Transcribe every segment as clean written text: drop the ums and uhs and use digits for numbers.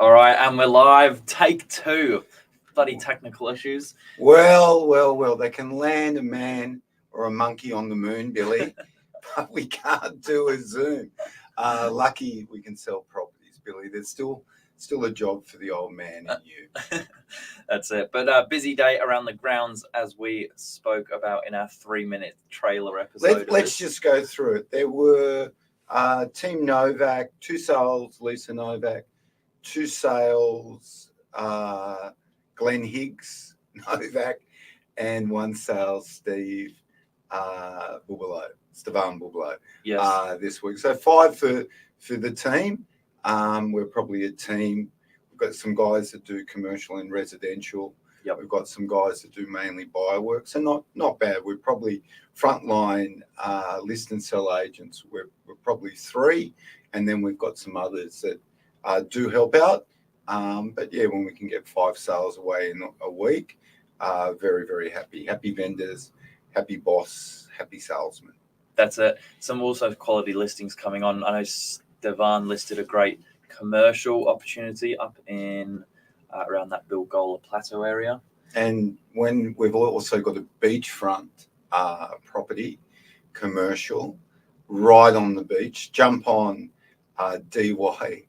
All right, and we're live. Take two. Bloody technical issues. Well, they can land a man or a monkey on the moon, Billy, but we can't do a Zoom. Lucky we can sell properties, Billy. There's still a job for the old man and you. That's it. But busy day around the grounds, as we spoke about in our 3-minute trailer episode. Let's just go through it. There were Team Novak, 2 sales, Lisa Novak, 2 sales, GLEN HIGGS, Novak, and 1 sale, Stevan Bubalo. Yes. This week. So 5 for the team. We're probably a team. We've got some guys that do commercial and residential. Yep. We've got some guys that do mainly buy work. So not bad. We're probably frontline list and sell agents. We're probably 3, and then we've got some others that do help out. But yeah, when we can get 5 sales away in a week, very, very happy. Happy vendors, happy boss, happy salesman. That's it. Some also quality listings coming on. I know Stevan listed a great commercial opportunity up in around that Bilgola Plateau area. And when we've also got a beachfront property, commercial, right on the beach, jump on dy.com.au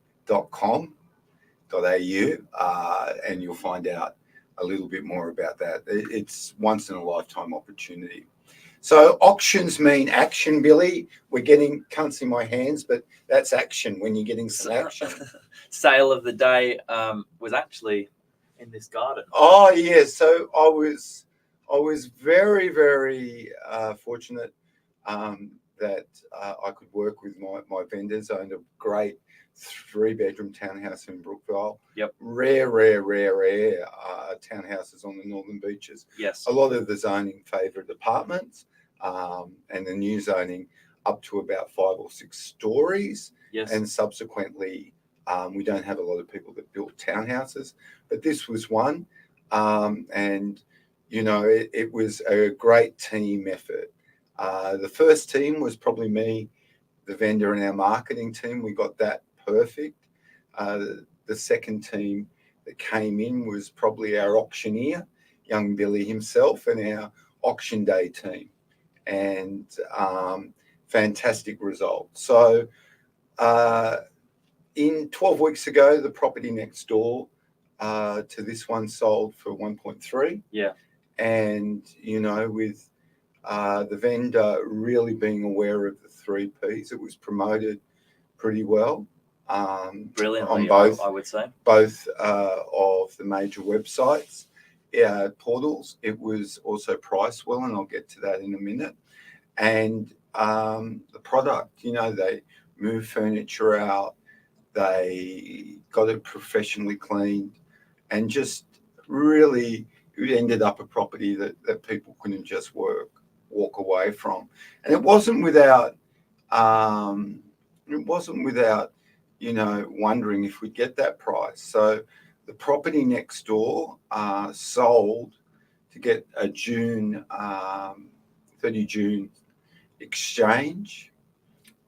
and you'll find out a little bit more about that. It's once in a lifetime opportunity. So auctions mean action, Billy. Can't see my hands, but that's action when you're getting some action. Sale of the day was actually in this garden. Oh yeah, so I was very, very fortunate that I could work with my vendors. I owned a great 3-bedroom townhouse in Brookvale. Yep. Rare townhouses on the northern beaches. Yes. A lot of the zoning favoured apartments, and the new zoning up to about 5 or 6 stories. Yes. And subsequently, we don't have a lot of people that built townhouses, but this was one. And you know, it was a great team effort. The first team was probably me, the vendor, and our marketing team. We got that perfect. The second team that came in was probably our auctioneer, young Billy himself, and our auction day team. And fantastic result. So in 12 weeks ago, the property next door to this one sold for 1.3. Yeah. And you know, with the vendor really being aware of the 3 Ps, it was promoted pretty well. Brilliantly, on both, I would say. Both of the major websites, portals. It was also priced well, and I'll get to that in a minute. And the product, you know, they moved furniture out, they got it professionally cleaned, and just really it ended up a property that people couldn't just walk away from. And it wasn't without you know, wondering if we'd get that price. So the property next door sold to get a 30 June exchange.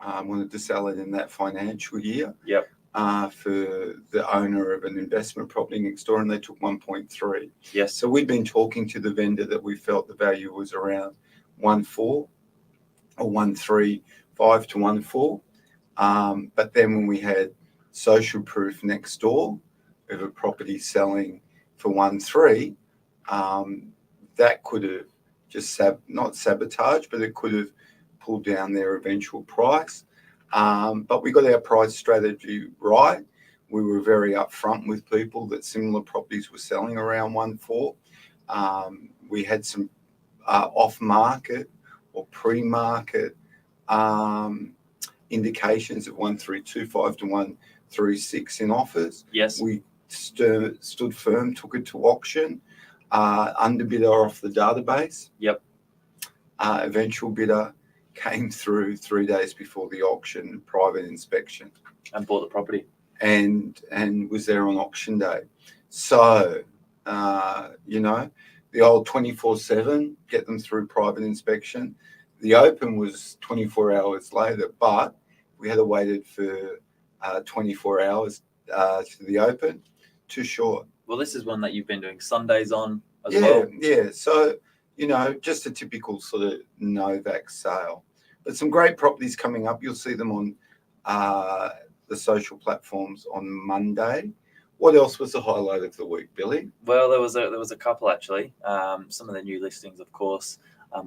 Wanted to sell it in that financial year. Yep. For the owner of an investment property next door, and they took 1.3. Yes. So we'd been talking to the vendor that we felt the value was around 1.4 or 1.35 to 1.4. But then when we had social proof next door of a property selling for 1.3, that could have just not sabotaged, but it could have pulled down their eventual price. But we got our price strategy right. We were very upfront with people that similar properties were selling around 1.4. We had some off-market or pre-market indications of 1.325 to 1.36 in offers. Yes. We stood firm, took it to auction, underbidder off the database. Yep. Eventual bidder came through 3 days before the auction, private inspection, and bought the property, and was there on auction day. So you know, the old 24/7, get them through private inspection. The open was 24 hours later, but we had to waited for 24 hours to the open, too short. Well, this is one that you've been doing Sundays on as Yeah, well. yeah. So, you know, just a typical sort of Novak sale. But some great properties coming up. You'll see them on the social platforms on Monday. What else was the highlight of the week, Billy? Well, there was a couple actually. Some of the new listings, of course.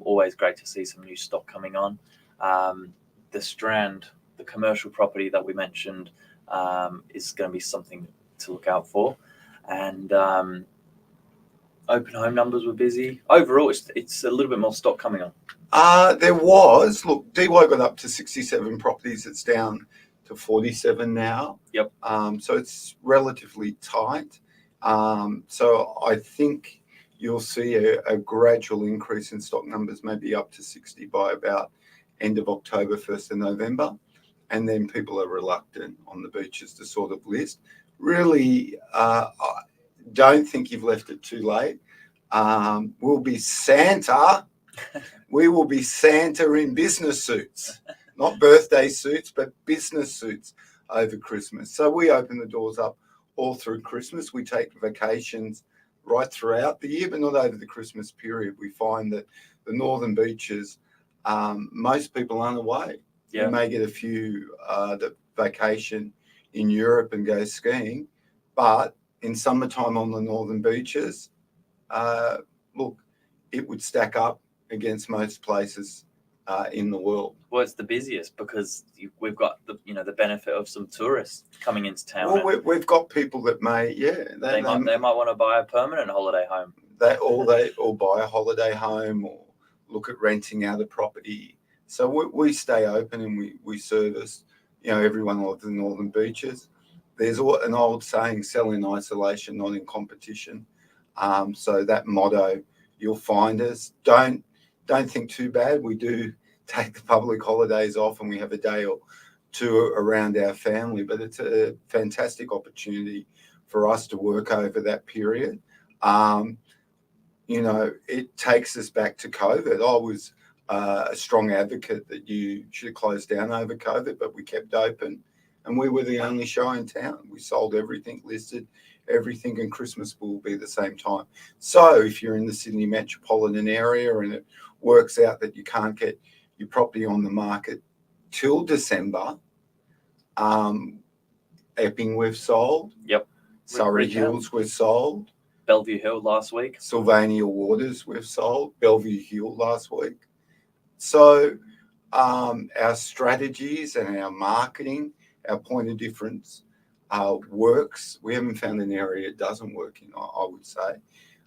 Always great to see some new stock coming on. The Strand, the commercial property that we mentioned, is going to be something to look out for. And open home numbers were busy. Overall, it's a little bit more stock coming on. There was, look, DY got up to 67 properties. It's down to 47 now. Yep. So it's relatively tight. So I think you'll see a gradual increase in stock numbers, maybe up to 60 by about end of October, 1st of November. And then people are reluctant on the beaches to sort of list. Really, I don't think you've left it too late. We'll be Santa. We will be Santa in business suits, not birthday suits, but business suits over Christmas. So we open the doors up all through Christmas. We take vacations right throughout the year, but not over the Christmas period. We find that the northern beaches, most people aren't away. Yeah. You may get a few that vacation in Europe and go skiing, but in summertime on the northern beaches, look, it would stack up against most places in the world. Well, it's the busiest because we've got the benefit of some tourists coming into town. Well, we've got people that may, they might want to buy a permanent holiday home. Or buy a holiday home or look at renting out a property. So we stay open and we service, everyone of the northern beaches. There's an old saying, sell in isolation, not in competition. So that motto, you'll find us. Don't think too bad. We do take the public holidays off and we have a day or two around our family, but it's a fantastic opportunity for us to work over that period. It takes us back to COVID. I was a strong advocate that you should close down over COVID, but we kept open and we were the only show in town. We sold everything, listed everything, and Christmas will be the same time. So if you're in the Sydney metropolitan area and it works out that you can't get your property on the market till December, Epping we've sold. Yep. Surrey Hills we've sold. Bellevue Hill last week. Sylvania Waters we've sold. Bellevue Hill last week. So our strategies and our marketing, our point of difference works. We haven't found an area it doesn't work in, I would say.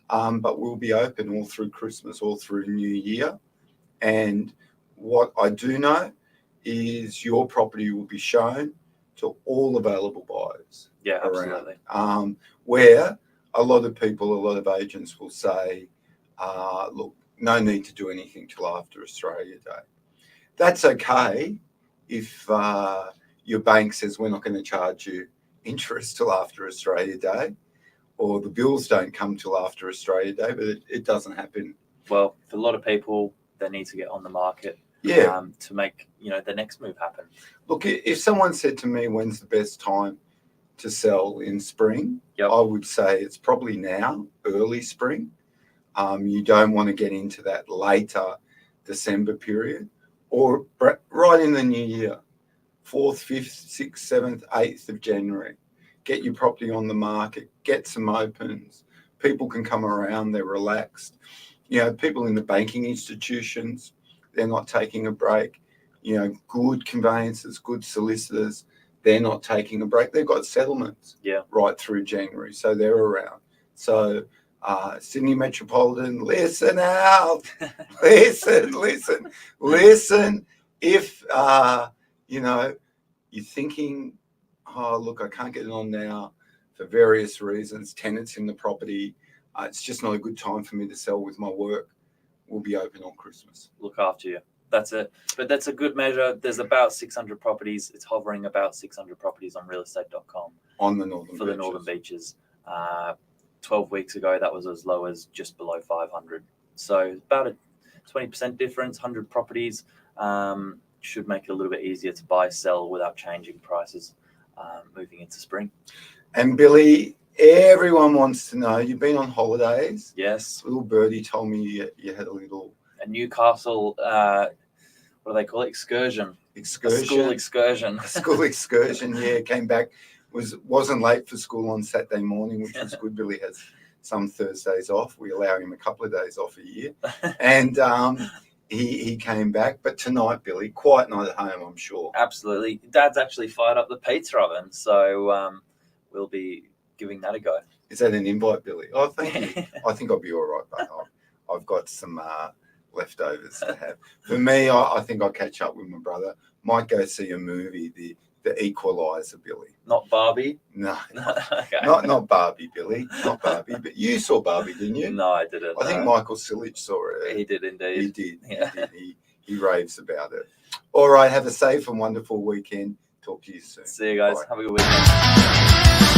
But we'll be open all through Christmas, all through New Year. And what I do know is your property will be shown to all available buyers. Yeah, absolutely. Where a lot of agents will say, look, no need to do anything till after Australia Day. That's okay if your bank says we're not going to charge you interest till after Australia Day, or the bills don't come till after Australia Day, but it doesn't happen. Well, for a lot of people, they need to get on the market to make the next move happen. Look, if someone said to me, when's the best time to sell in spring? Yep. I would say it's probably now, early spring. You don't want to get into that later December period, or right in the new year, 4th, 5th, 6th, 7th, 8th of January. Get your property on the market, get some opens. People can come around, they're relaxed. People in the banking institutions, they're not taking a break. Good conveyancers, good solicitors, they're not taking a break. They've got settlements right through January, so they're around. So Sydney Metropolitan, listen out, listen. If, you're thinking, oh, look, I can't get it on now for various reasons, tenants in the property, it's just not a good time for me to sell with my work, we'll be open on Christmas. Look after you. That's it. But that's a good measure. There's about 600 properties. It's hovering about 600 properties on realestate.com. On the northern beaches. The northern beaches. 12 weeks ago, that was as low as just below 500. So about a 20% difference, 100 properties should make it a little bit easier to buy, sell without changing prices. moving into spring. And Billy, everyone wants to know, you've been on holidays. Yes. Little birdie told me you had a Newcastle, what do they call it? Excursion. A school excursion. A school excursion, yeah. Came back, wasn't late for school on Saturday morning, which was good. Billy has some Thursdays off. We allow him a couple of days off a year. And he came back. But tonight, Billy, quiet night at home, I'm sure. Absolutely. Dad's actually fired up the pizza oven, so we'll be giving that a go. Is that an invite, Billy? Oh, thank you. I think I'll be all right, but I've got some leftovers to have. For me, I think I'll catch up with my brother. Might go see a movie, the Equalizer, Billy. Not Barbie? No, Okay. not Barbie, Billy. Not Barbie. But you saw Barbie, didn't you? No, I didn't. I think Michael Sillage saw it. He did indeed. He did. Yeah. He did. He raves about it. All right. Have a safe and wonderful weekend. Talk to you soon. See you guys. Bye. Have a good weekend.